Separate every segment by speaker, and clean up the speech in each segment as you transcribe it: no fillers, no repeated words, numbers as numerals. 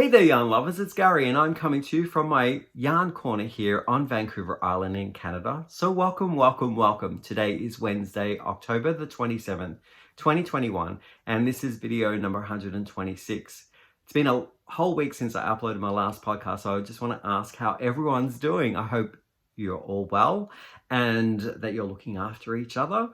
Speaker 1: Hey there yarn lovers, it's Gary and I'm coming to you from my yarn corner here on Vancouver Island in Canada. So welcome. Today is Wednesday, October the 27th, 2021, and this is video number 126. It's been a whole week since I uploaded my last podcast, so I just want to ask how everyone's doing. I hope you're all well and that you're looking after each other.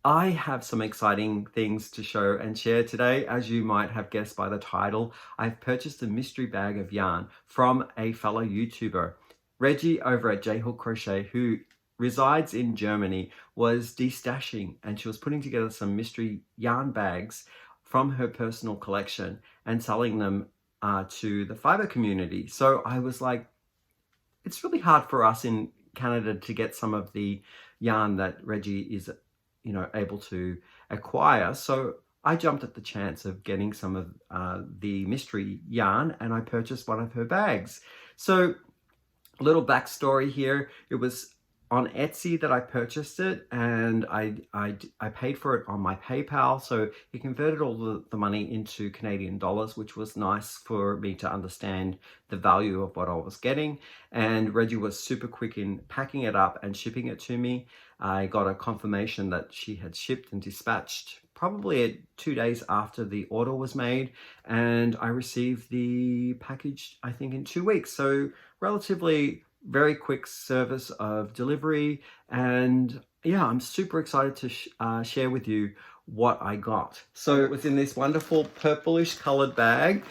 Speaker 1: I have some exciting things to show and share today. As you might have guessed by the title, I've purchased a mystery bag of yarn from a fellow YouTuber. Reggie over at J Hook Crochet, who resides in Germany, was destashing and she was putting together some mystery yarn bags from her personal collection and selling them to the fiber community. So I was like, it's really hard for us in Canada to get some of the yarn that Reggie is able to acquire. So I jumped at the chance of getting some of the mystery yarn and I purchased one of her bags. So a little backstory here. It was on Etsy that I purchased it and I paid for it on my PayPal. So he converted all the money into Canadian dollars, which was nice for me to understand the value of what I was getting. And Reggie was super quick in packing it up and shipping it to me. I got a confirmation that she had shipped and dispatched probably 2 days after the order was made, and I received the package I think in 2 weeks. So relatively very quick service of delivery, and yeah, I'm super excited to share with you what I got. So it was in this wonderful purplish colored bag.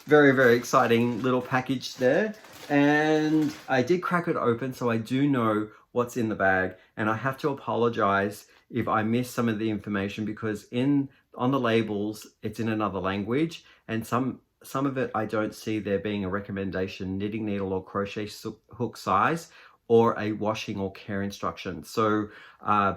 Speaker 1: Very exciting little package there, and I did crack it open, so I do know what's in the bag, and I have to apologize if I miss some of the information because on the labels it's in another language, and some of it I don't see there being a recommendation knitting needle or crochet hook size or a washing or care instruction. So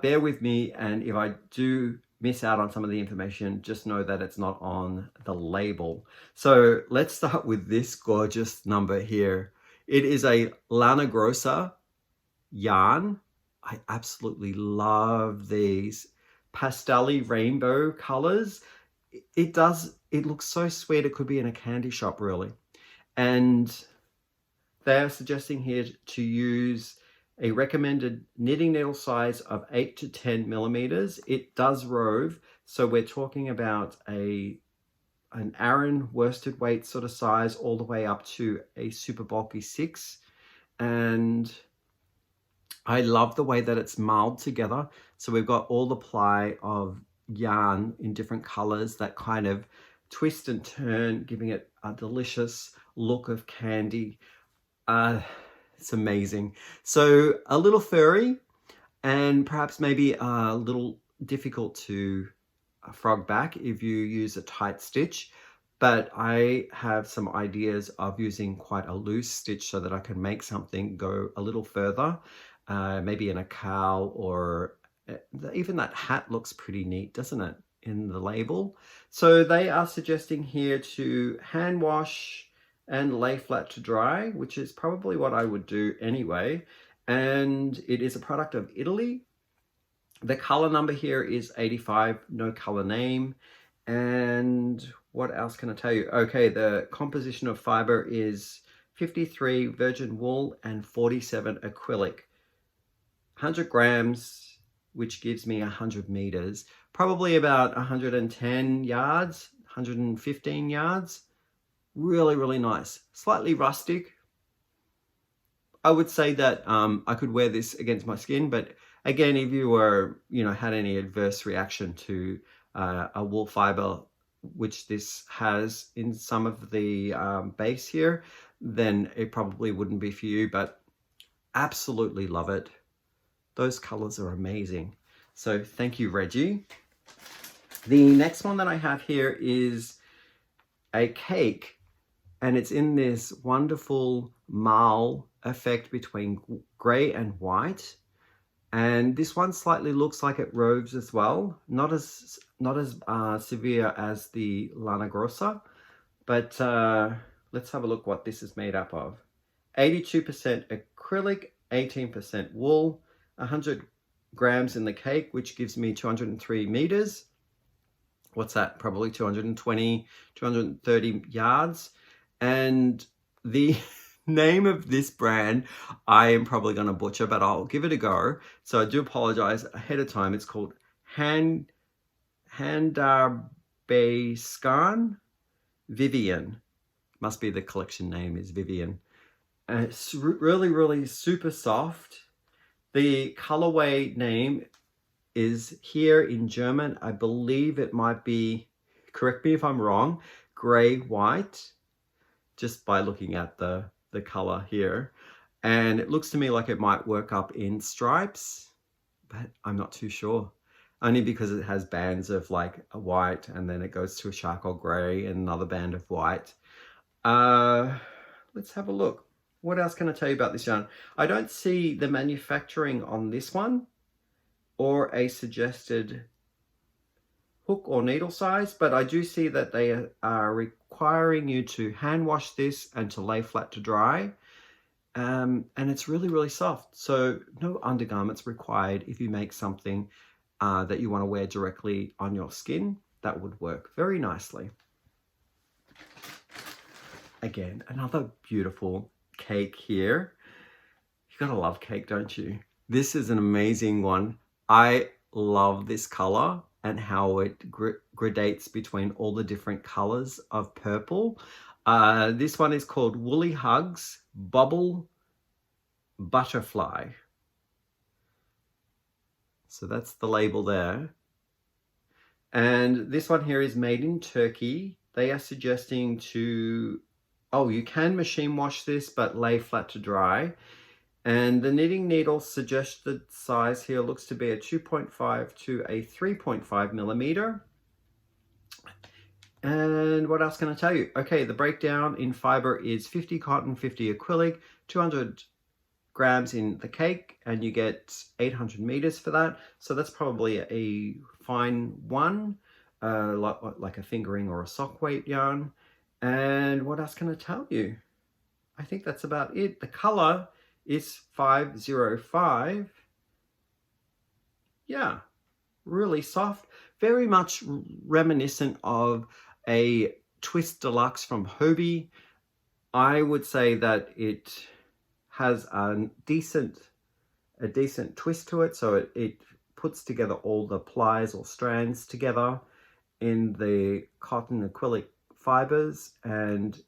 Speaker 1: bear with me, and if I do miss out on some of the information, just know that it's not on the label. So let's start with this gorgeous number here. It is a Lana Grosser yarn. I absolutely love these pastel-y rainbow colors. It looks so sweet. It could be in a candy shop really. And they're suggesting here to use a recommended knitting needle size of 8 to 10 millimeters. It does rove, so we're talking about an Aran worsted weight sort of size all the way up to a super bulky 6. And I love the way that it's marled together. So we've got all the ply of yarn in different colors that kind of twist and turn, giving it a delicious look of candy. It's amazing. So a little furry and perhaps maybe a little difficult to frog back if you use a tight stitch. But I have some ideas of using quite a loose stitch so that I can make something go a little further. Maybe in a cowl, or even that hat looks pretty neat, doesn't it, in the label? So they are suggesting here to hand wash and lay flat to dry, which is probably what I would do anyway. And it is a product of Italy. The color number here is 85, no color name. And what else can I tell you? Okay, the composition of fiber is 53 virgin wool and 47 acrylic. 100 grams, which gives me 100 meters, probably about 110 yards, 115 yards. Really nice. Slightly rustic. I would say that I could wear this against my skin, but again, if you were, had any adverse reaction to a wool fiber, which this has in some of the base here, then it probably wouldn't be for you, but absolutely love it. Those colors are amazing. So thank you, Reggie. The next one that I have here is a cake, and it's in this wonderful marl effect between gray and white. And this one slightly looks like it roves as well. Not as severe as the Lana Grosser, but let's have a look what this is made up of. 82% acrylic, 18% wool, 100 grams in the cake, which gives me 203 meters. What's that? Probably 220, 230 yards. And the name of this brand, I am probably going to butcher, but I'll give it a go. So I do apologize ahead of time. It's called Handarbejdsgarn Vivian. Must be the collection name is Vivian. And it's really, really super soft. The colorway name is here in German. I believe it might be, correct me if I'm wrong, gray white, just by looking at the color here. And it looks to me like it might work up in stripes, but I'm not too sure. Only because it has bands of like a white, and then it goes to a charcoal gray and another band of white. Let's have a look. What else can I tell you about this yarn? I don't see the manufacturing on this one or a suggested hook or needle size, but I do see that they are requiring you to hand wash this and to lay flat to dry. And it's really, really soft. So no undergarments required if you make something that you want to wear directly on your skin. That would work very nicely. Again, another beautiful cake here. You gotta love cake, don't you? This is an amazing one. I love this color and how it gradates between all the different colors of purple. This one is called Woolly Hugs Bubble Butterfly. So that's the label there. And this one here is made in Turkey. They are suggesting to, oh, you can machine wash this, but lay flat to dry. And the knitting needle suggested size here looks to be a 2.5 to a 3.5 millimeter. And what else can I tell you? Okay, the breakdown in fiber is 50 cotton, 50 acrylic, 200 grams in the cake, and you get 800 meters for that. So that's probably a fine one, like a fingering or a sock weight yarn. And what else can I tell you? I think that's about it. The color is 505. Yeah, really soft, very much reminiscent of a Twist Deluxe from Hobie. I would say that it has a decent twist to it, so it puts together all the plies or strands together in the cotton acrylic fibers, and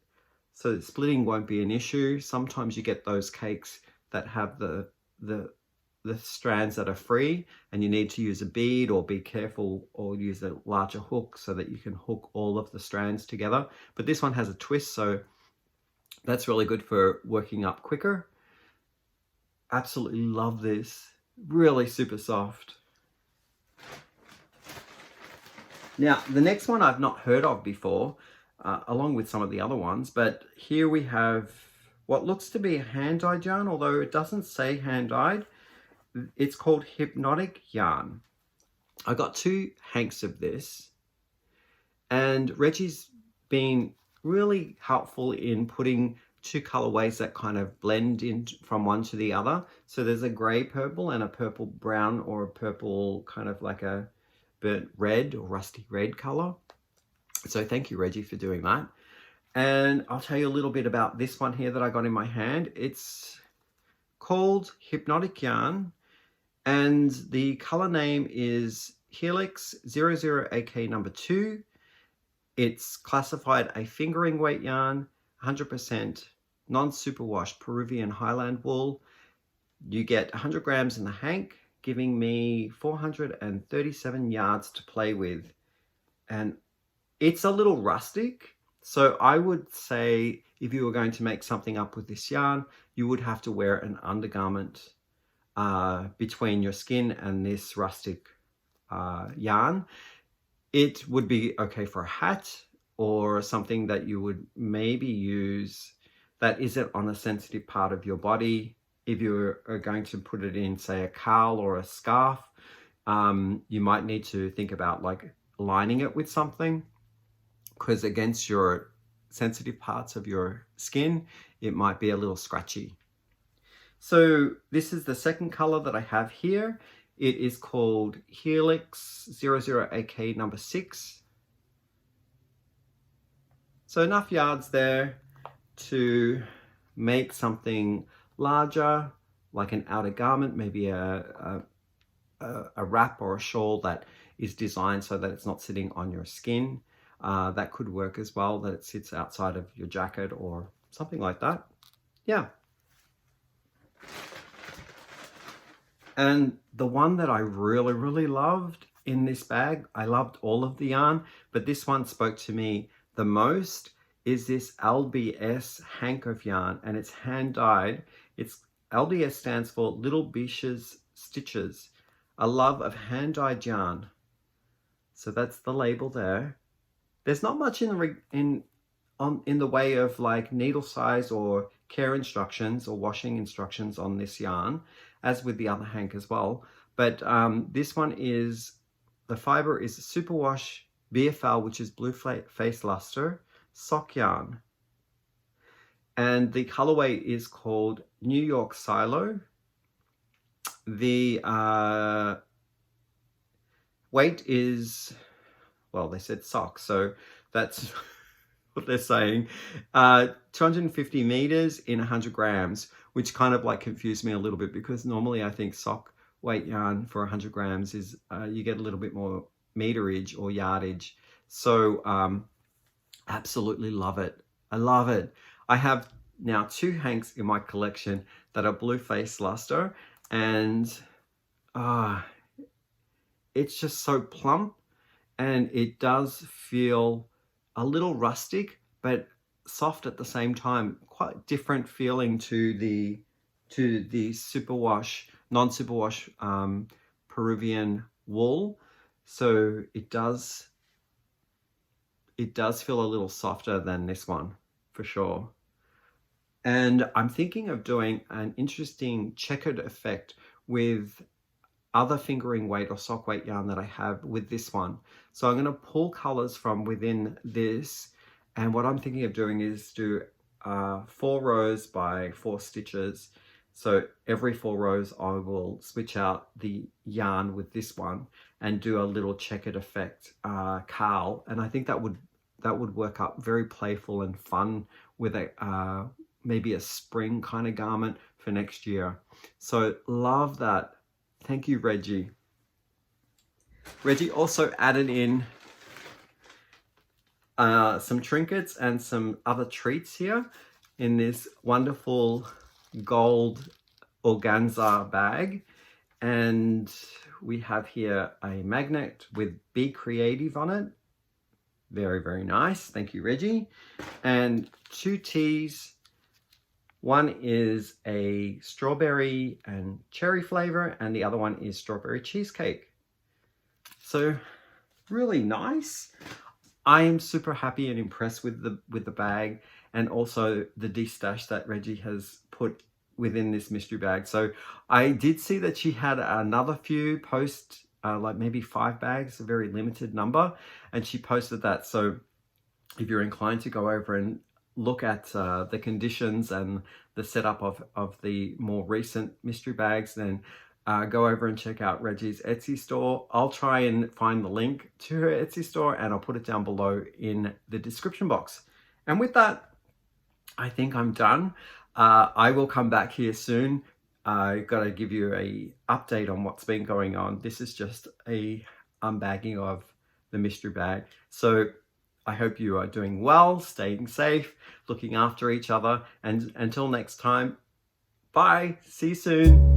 Speaker 1: so splitting won't be an issue. Sometimes you get those cakes that have the strands that are free, and you need to use a bead or be careful or use a larger hook so that you can hook all of the strands together. But this one has a twist, so that's really good for working up quicker. Absolutely love this. Really super soft. Now, the next one I've not heard of before, along with some of the other ones, but here we have what looks to be a hand-dyed yarn, although it doesn't say hand-dyed. It's called Hypnotic yarn. I got 2 hanks of this, and Reggie's been really helpful in putting 2 colorways that kind of blend in from one to the other. So there's a gray purple and a purple brown, or a purple kind of like a burnt red or rusty red color. So thank you, Reggie, for doing that. And I'll tell you a little bit about this one here that I got in my hand. It's called Hypnotic yarn, and the color name is Helix 00AK number 2. It's classified a fingering weight yarn, 100% non-superwash Peruvian Highland wool. You get 100 grams in the hank, giving me 437 yards to play with. And it's a little rustic, so I would say if you were going to make something up with this yarn, you would have to wear an undergarment between your skin and this rustic yarn. It would be okay for a hat or something that you would maybe use that isn't on a sensitive part of your body. If you are going to put it in, say, a cowl or a scarf, you might need to think about like lining it with something, because against your sensitive parts of your skin, it might be a little scratchy. So this is the second color that I have here. It is called Helix 00AK number 6. So enough yards there. to make something larger, like an outer garment, maybe a wrap or a shawl that is designed so that it's not sitting on your skin. That could work as well, that it sits outside of your jacket or something like that. Yeah. And the one that I really loved in this bag, I loved all of the yarn, but this one spoke to me the most, is this LBS hank of yarn, and it's hand dyed. It's LBS stands for Little Bishes Stitches, a love of hand dyed yarn. So that's the label there. There's not much in the way of like needle size or care instructions or washing instructions on this yarn, as with the other hank as well. But this one is, the fiber is superwash BFL, which is blue face luster sock yarn. And the colorway is called New York Silo. The weight is, well, they said sock, so that's what they're saying. 250 meters in 100 grams, which kind of like confused me a little bit, because normally I think sock weight yarn for 100 grams is, you get a little bit more meterage or yardage. So absolutely love it. I love it. I have now 2 hanks in my collection that are blue face luster, and it's just so plump, and it does feel a little rustic but soft at the same time. Quite different feeling to the superwash, non-superwash Peruvian wool. So it does feel a little softer than this one for sure. And I'm thinking of doing an interesting checkered effect with other fingering weight or sock weight yarn that I have with this one. So I'm going to pull colors from within this, and what I'm thinking of doing is do 4 rows by 4 stitches. So every 4 rows I will switch out the yarn with this one and do a little checkered effect caul, and I think that would work up very playful and fun with a maybe a spring kind of garment for next year. So love that. Thank you, Reggie. Reggie also added in some trinkets and some other treats here in this wonderful gold organza bag. And we have here a magnet with Be Creative on it. Very, very nice. Thank you, Reggie. And 2 teas. One is a strawberry and cherry flavor, and the other one is strawberry cheesecake. So really nice. I am super happy and impressed with the bag, and also the de-stash that Reggie has put within this mystery bag. So I did see that she had another few post, like maybe 5 bags, a very limited number, and she posted that. So if you're inclined to go over and look at the conditions and the setup of the more recent mystery bags, then go over and check out Reggie's Etsy store. I'll try and find the link to her Etsy store, and I'll put it down below in the description box. And with that, I think I'm done. I will come back here soon. I've got to give you a update on what's been going on. This is just a unbagging of the mystery bag. So I hope you are doing well, staying safe, looking after each other, and until next time, bye. See you soon.